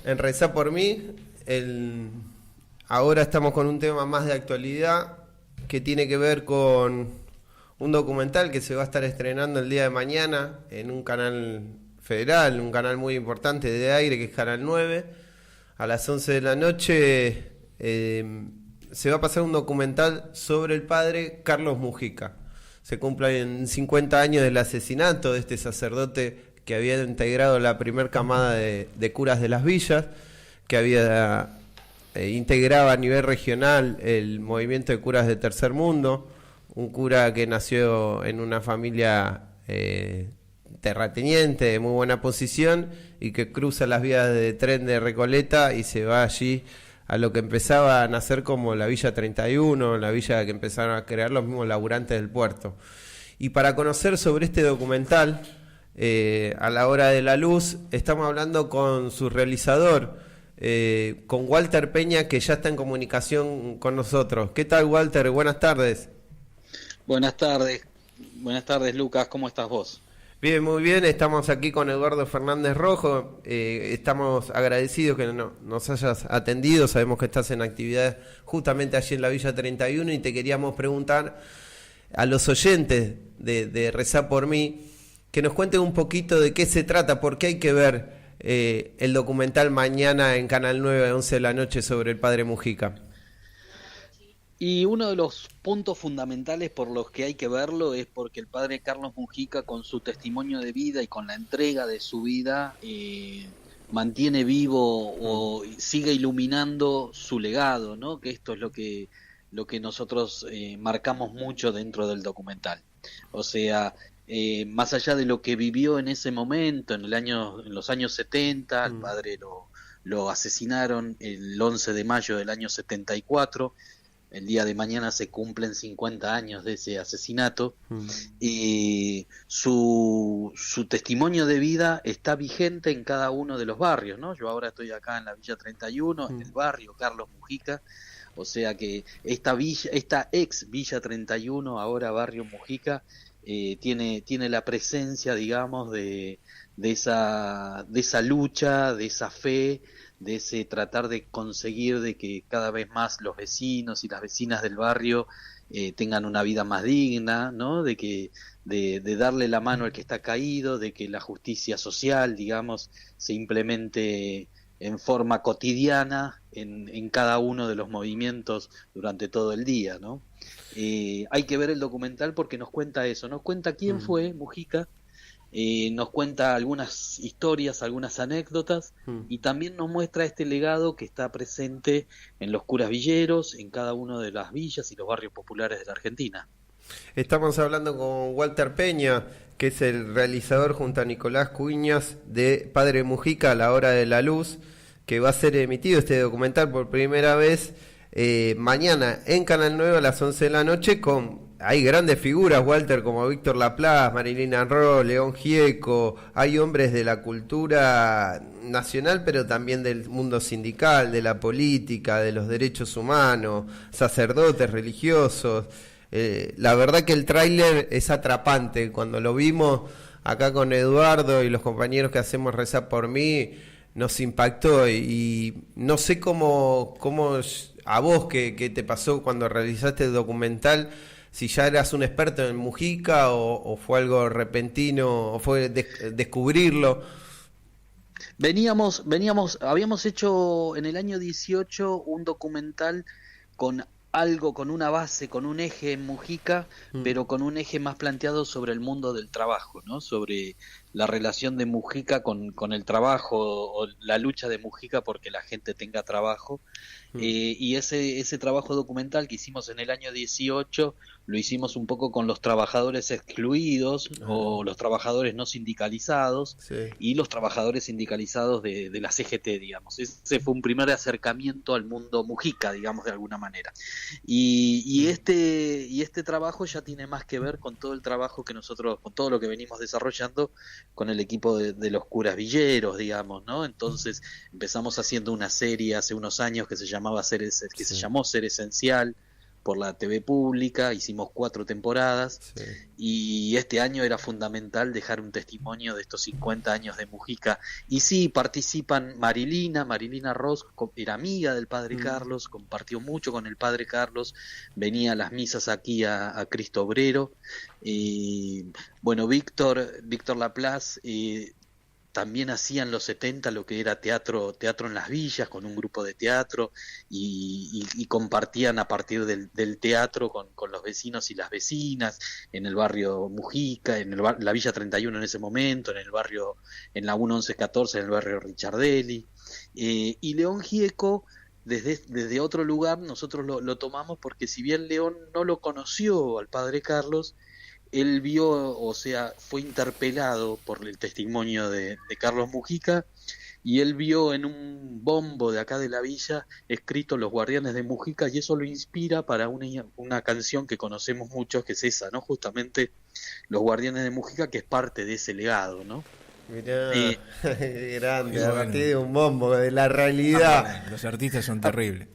En Rezá por mí, ahora estamos con un tema más de actualidad que tiene que ver con un documental que se va a estar estrenando el día de mañana en un canal federal, un canal muy importante de aire que es Canal 9. A las 11 de la noche se va a pasar un documental sobre el padre Carlos Mujica. Se cumplen 50 años del asesinato de este sacerdote que había integrado la primer camada de curas de las villas, que había integraba a nivel regional el movimiento de curas de tercer mundo, un cura que nació en una familia terrateniente de muy buena posición y que cruza las vías de tren de Recoleta y se va allí a lo que empezaba a nacer como la Villa 31, la villa que empezaron a crear los mismos laburantes del puerto. Y para conocer sobre este documental, a la hora de la luz, estamos hablando con su realizador, con Walter Peña, que ya está en comunicación con nosotros. ¿Qué tal, Walter? Buenas tardes. Buenas tardes Lucas, ¿cómo estás vos? Bien, muy bien, estamos aquí con Eduardo Fernández Rojo, estamos agradecidos que nos hayas atendido, sabemos que estás en actividades justamente allí en la Villa 31 y te queríamos preguntar a los oyentes de Rezá por mí, que nos cuenten un poquito de qué se trata, por qué hay que ver el documental mañana en Canal 9 a 11 de la noche sobre el padre Mujica. Y uno de los puntos fundamentales por los que hay que verlo es porque el padre Carlos Mujica, con su testimonio de vida y con la entrega de su vida, mantiene vivo o sigue iluminando su legado, ¿no? Que esto es lo que nosotros marcamos mucho dentro del documental. O sea, más allá de lo que vivió en ese momento, en los años 70, al padre lo asesinaron el 11 de mayo del año 74. El día de mañana se cumplen 50 años de ese asesinato. Y su testimonio de vida está vigente en cada uno de los barrios, ¿no? Yo ahora estoy acá en la Villa 31, en el barrio Carlos Mujica, o sea que esta ex Villa 31, ahora barrio Mujica, tiene la presencia, digamos, de esa lucha, de esa fe, de ese tratar de conseguir de que cada vez más los vecinos y las vecinas del barrio tengan una vida más digna, ¿no? De darle la mano al que está caído, de que la justicia social, digamos, se implemente en forma cotidiana en cada uno de los movimientos durante todo el día, ¿no? Hay que ver el documental porque nos cuenta eso, nos cuenta quién fue Mujica, nos cuenta algunas historias, algunas anécdotas y también nos muestra este legado que está presente en los curas villeros, en cada una de las villas y los barrios populares de la Argentina. Estamos hablando con Walter Peña, que es el realizador junto a Nicolás Cuiñas de Padre Mujica a la hora de la luz, que va a ser emitido este documental por primera vez mañana en Canal 9 a las 11 de la noche. Hay grandes figuras, Walter, como Víctor Laplace, Marilyn Monroe, León Gieco. Hay hombres de la cultura nacional, pero también del mundo sindical, de la política, de los derechos humanos, sacerdotes religiosos. La verdad que el tráiler es atrapante. Cuando lo vimos acá con Eduardo y los compañeros que hacemos Rezá por mí, nos impactó y no sé cómo a vos qué te pasó cuando realizaste el documental, si ya eras un experto en Mujica o fue algo repentino o fue descubrirlo. Habíamos hecho en el año 18 un documental con con una base, con un eje en Mujica, pero con un eje más planteado sobre el mundo del trabajo, ¿no? Sobre la relación de Mujica con el trabajo, o la lucha de Mujica porque la gente tenga trabajo. Y ese trabajo documental que hicimos en el año 18 lo hicimos un poco con los trabajadores excluidos o los trabajadores no sindicalizados, Sí. y los trabajadores sindicalizados de la CGT, digamos. Ese fue un primer acercamiento al mundo Mujica, digamos, de alguna manera. Y este trabajo ya tiene más que ver con todo el trabajo que nosotros, con todo lo que venimos desarrollando con el equipo de los curas villeros, digamos, ¿no? Entonces empezamos haciendo una serie hace unos años que se llamaba se llamó Ser Esencial, por la TV pública, hicimos 4 temporadas, Sí. y este año era fundamental dejar un testimonio de estos 50 años de Mujica. Y sí, participan Marilina Ross, era amiga del padre Carlos, compartió mucho con el padre Carlos, venía a las misas aquí a Cristo Obrero, y bueno, Víctor Laplace, también hacía en los 70 lo que era teatro en las villas, con un grupo de teatro, y compartían a partir del teatro con los vecinos y las vecinas, en el barrio Mujica, la Villa 31 en ese momento, en la 1114, en el barrio Richardelli. Y León Gieco, desde otro lugar, nosotros lo tomamos porque si bien León no lo conoció al padre Carlos, él vio, o sea, fue interpelado por el testimonio de Carlos Mujica, y él vio en un bombo de acá de la villa escrito Los Guardianes de Mujica, y eso lo inspira para una canción que conocemos muchos, que es esa, ¿no? Justamente Los Guardianes de Mujica, que es parte de ese legado, ¿no? Mirá, Eh, grande, Qué a bueno. partir de un bombo, de la realidad. Los artistas son terribles.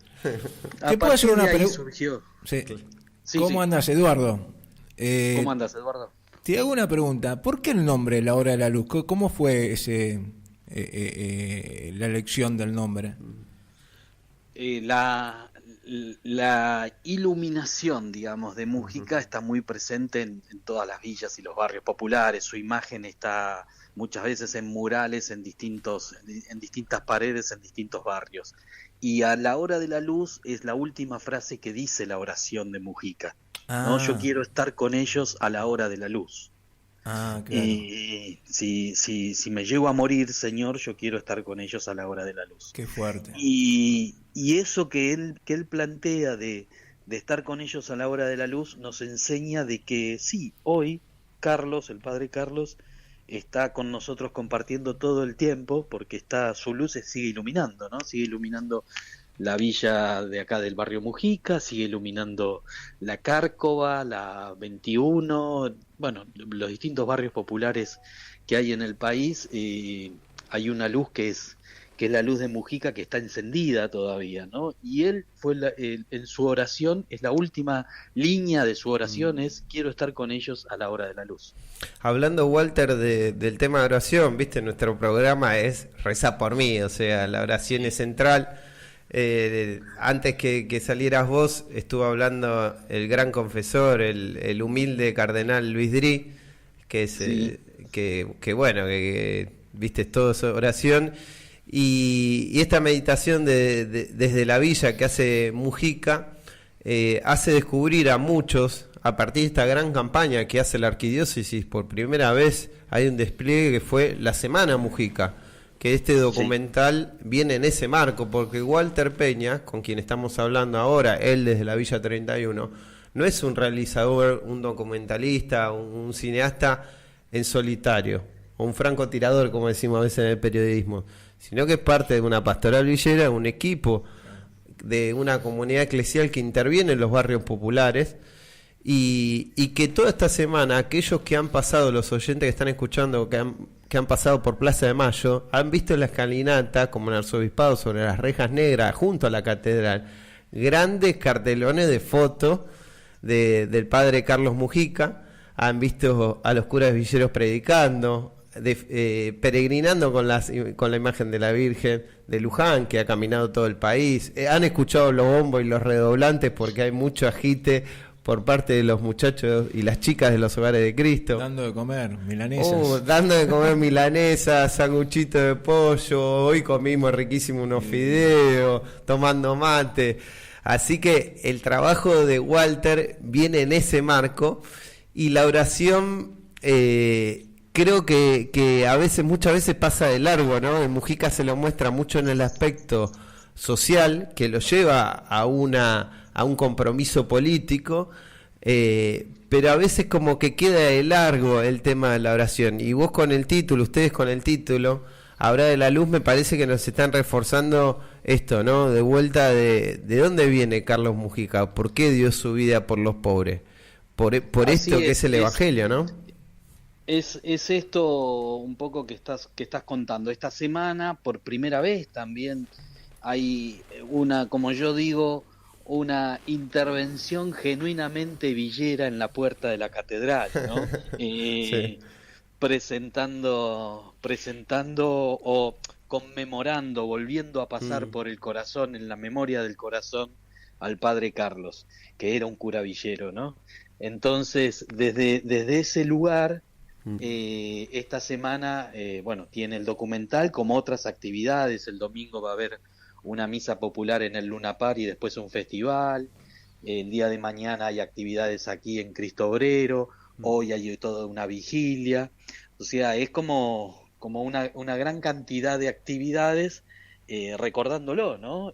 a ¿Te puedo hacer partir una de ahí pregunta? surgió. Sí. Sí, ¿Cómo sí. andas, Eduardo? ¿Cómo andas, Eduardo? Te hago una pregunta. ¿Por qué el nombre La Hora de la Luz? ¿Cómo fue la elección del nombre? La iluminación, digamos, de Mujica está muy presente en todas las villas y los barrios populares. Su imagen está muchas veces en murales en distintas paredes, en distintos barrios. Y a la hora de la luz es la última frase que dice la oración de Mujica, ¿no? Yo quiero estar con ellos a la hora de la luz. Claro. Si me llego a morir, Señor, yo quiero estar con ellos a la hora de la luz. Qué fuerte. Y eso que él plantea de estar con ellos a la hora de la luz nos enseña de que sí, hoy Carlos, el padre Carlos, está con nosotros compartiendo todo el tiempo, porque su luz sigue iluminando, ¿no? Sigue iluminando la villa de acá del barrio Mujica, sigue iluminando la Cárcova, la 21, bueno, los distintos barrios populares que hay en el país. Hay una luz que es la luz de Mujica, que está encendida todavía, ¿no? Y él en su oración, es la última línea de su oración, es quiero estar con ellos a la hora de la luz. Hablando, Walter, del tema de oración, viste, nuestro programa es Rezá por mí, o sea, la oración es central. Antes que salieras vos, estuvo hablando el gran confesor, el humilde cardenal Luis Drí, que es Sí. que bueno, que viste, es todo su oración. Y esta meditación desde la villa que hace Mujica hace descubrir a muchos, a partir de esta gran campaña que hace la arquidiócesis, por primera vez hay un despliegue que fue la Semana Mujica, que este documental viene en ese marco, porque Walter Peña, con quien estamos hablando ahora, él desde la Villa 31, no es un realizador, un documentalista, un cineasta en solitario, o un francotirador, como decimos a veces en el periodismo, sino que es parte de una pastoral villera, un equipo de una comunidad eclesial que interviene en los barrios populares, y que toda esta semana aquellos que han pasado, los oyentes que están escuchando, que han pasado por Plaza de Mayo, han visto en la escalinata, como en el arzobispado, sobre las rejas negras, junto a la catedral, grandes cartelones de fotos del padre Carlos Mujica. Han visto a los curas villeros predicando, peregrinando con la imagen de la Virgen de Luján, que ha caminado todo el país. Han escuchado los bombos y los redoblantes, porque hay mucho agite por parte de los muchachos y las chicas de los hogares de Cristo. Dando de comer, milanesas. Dando de comer milanesas, sanguchitos de pollo. Hoy comimos riquísimo unos fideos, tomando mate. Así que el trabajo de Walter viene en ese marco, y la oración creo que muchas veces pasa de largo, ¿no? En Mujica se lo muestra mucho en el aspecto social, que lo lleva a un compromiso político, pero a veces como que queda de largo el tema de la oración. Y vos con el título, ustedes con el título, Habla de la Luz, me parece que nos están reforzando esto, ¿no? De vuelta de dónde viene Carlos Mujica, por qué dio su vida por los pobres, por esto que es el Evangelio, ¿no? Es esto un poco que estás contando. Esta semana, por primera vez también, hay como yo digo, una intervención genuinamente villera en la puerta de la catedral, ¿no? Sí. Presentando o conmemorando, volviendo a pasar por el corazón, en la memoria del corazón, al padre Carlos, que era un cura villero, ¿no? Entonces, desde ese lugar, esta semana, bueno, tiene el documental como otras actividades. El domingo va a haber una misa popular en el Luna Park y después un festival. El día de mañana hay actividades aquí en Cristo Obrero. Hoy hay toda una vigilia. O sea, es como una gran cantidad de actividades recordándolo, ¿no?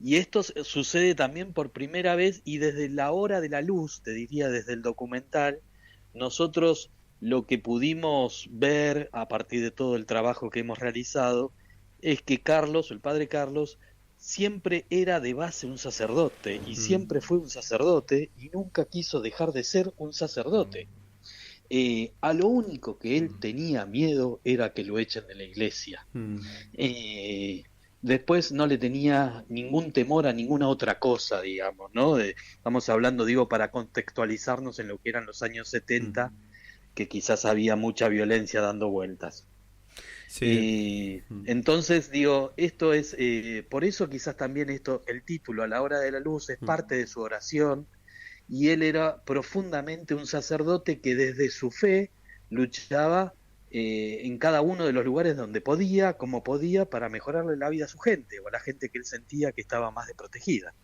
Y esto sucede también por primera vez, y desde la hora de la luz, te diría, desde el documental, nosotros lo que pudimos ver a partir de todo el trabajo que hemos realizado es que Carlos, el padre Carlos, siempre era de base un sacerdote, y siempre fue un sacerdote, y nunca quiso dejar de ser un sacerdote. A lo único que él tenía miedo era que lo echen de la iglesia. Después no le tenía ningún temor a ninguna otra cosa, digamos, ¿no? Estamos hablando, digo, para contextualizarnos en lo que eran los años 70, que quizás había mucha violencia dando vueltas. Sí. Entonces, digo, esto es, por eso quizás también el título, A la hora de la luz, es parte de su oración, y él era profundamente un sacerdote que desde su fe luchaba en cada uno de los lugares donde podía, como podía, para mejorarle la vida a su gente, o a la gente que él sentía que estaba más desprotegida.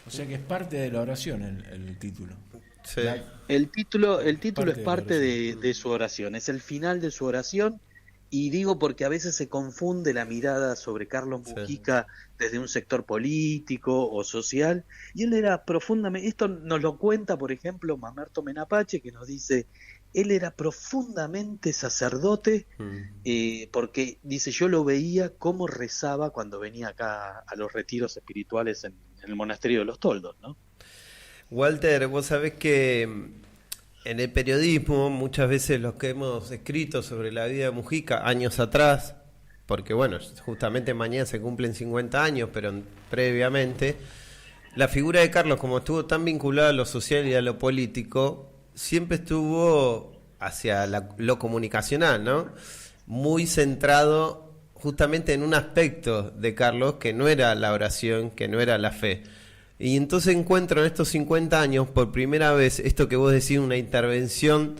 O sea que es parte de la oración el título. Sí. El título es parte de su oración, es el final de su oración, y digo porque a veces se confunde la mirada sobre Carlos Mujica desde un sector político o social, y él era profundamente, esto nos lo cuenta, por ejemplo, Mamerto Menapache, que nos dice, él era profundamente sacerdote, porque dice, yo lo veía cómo rezaba cuando venía acá a los retiros espirituales en el monasterio de los Toldos, ¿no? Walter, vos sabés que en el periodismo muchas veces los que hemos escrito sobre la vida de Mujica años atrás, porque bueno, justamente mañana se cumplen 50 años, pero previamente, la figura de Carlos, como estuvo tan vinculada a lo social y a lo político, siempre estuvo hacia lo comunicacional, ¿no? Muy centrado justamente en un aspecto de Carlos que no era la oración, que no era la fe. Y entonces encuentro en estos 50 años, por primera vez, esto que vos decís, una intervención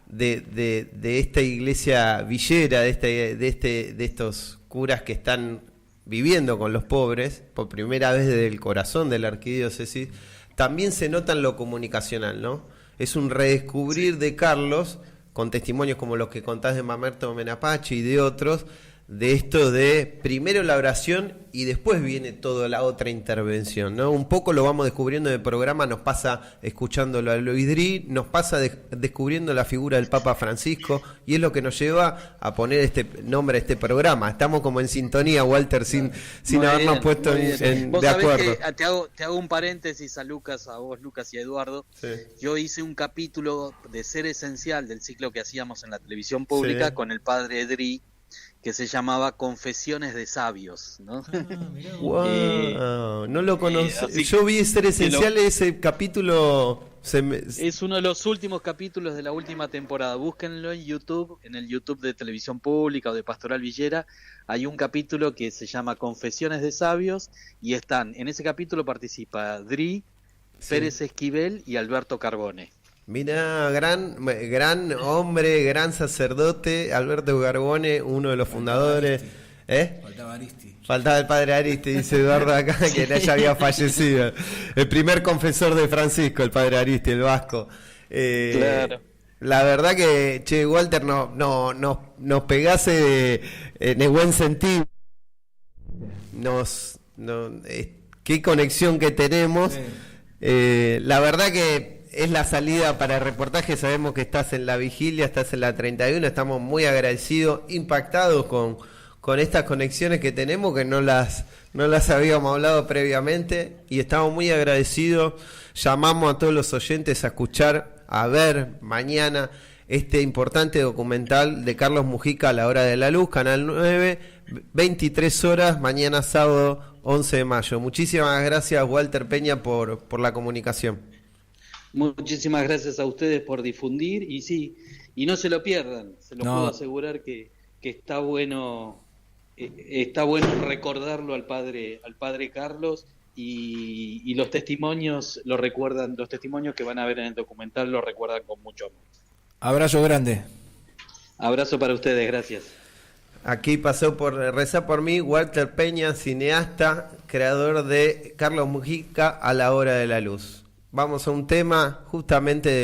de esta iglesia villera, de estos curas que están viviendo con los pobres, por primera vez desde el corazón de la arquidiócesis, también se nota en lo comunicacional, ¿no? Es un redescubrir de Carlos, con testimonios como los que contás de Mamerto Menapache y de otros, de esto de primero la oración y después viene toda la otra intervención, ¿no? Un poco lo vamos descubriendo en el programa, nos pasa escuchándolo a Luis Dri, nos pasa descubriendo la figura del Papa Francisco, y es lo que nos lleva a poner este nombre a este programa. Estamos como en sintonía, Walter, sin habernos puesto de acuerdo. Que te hago un paréntesis a vos, Lucas, y a Eduardo. Sí. Yo hice un capítulo de Ser Esencial del ciclo que hacíamos en la televisión pública con el padre Dri, que se llamaba Confesiones de Sabios, ¿no? Wow, no lo conocí. Yo vi Ser Esencial, ese capítulo. Es uno de los últimos capítulos de la última temporada. Búsquenlo en YouTube, en el YouTube de Televisión Pública o de Pastoral Villera. Hay un capítulo que se llama Confesiones de Sabios, y en ese capítulo participa Dri, Pérez Esquivel y Alberto Carbone. Mira, gran hombre, gran sacerdote, Alberto Carbone, uno de los fundadores. Faltaba Aristi. Faltaba el padre Aristi, dice Eduardo acá, que ya había fallecido. El primer confesor de Francisco, el padre Aristi, el vasco. Claro. La verdad que, che, Walter, nos pegase en el buen sentido. Qué conexión que tenemos. La verdad que es la salida para el reportaje. Sabemos que estás en la vigilia, estás en la 31, estamos muy agradecidos, impactados con estas conexiones que tenemos, que no las habíamos hablado previamente, y estamos muy agradecidos. Llamamos a todos los oyentes a escuchar, a ver mañana este importante documental de Carlos Mujica, A la hora de la luz, Canal 9, 23 horas, mañana sábado 11 de mayo. Muchísimas gracias, Walter Peña, por la comunicación. Muchísimas gracias a ustedes por difundir y sí, y no se lo pierdan, se lo puedo asegurar que está bueno recordarlo al padre Carlos y los testimonios lo recuerdan, los testimonios que van a ver en el documental lo recuerdan con mucho amor. Abrazo grande. Abrazo para ustedes, gracias. Aquí pasó por Rezá por mí, Walter Peña, cineasta, creador de Carlos Mujica, A la hora de la luz. Vamos a un tema justamente de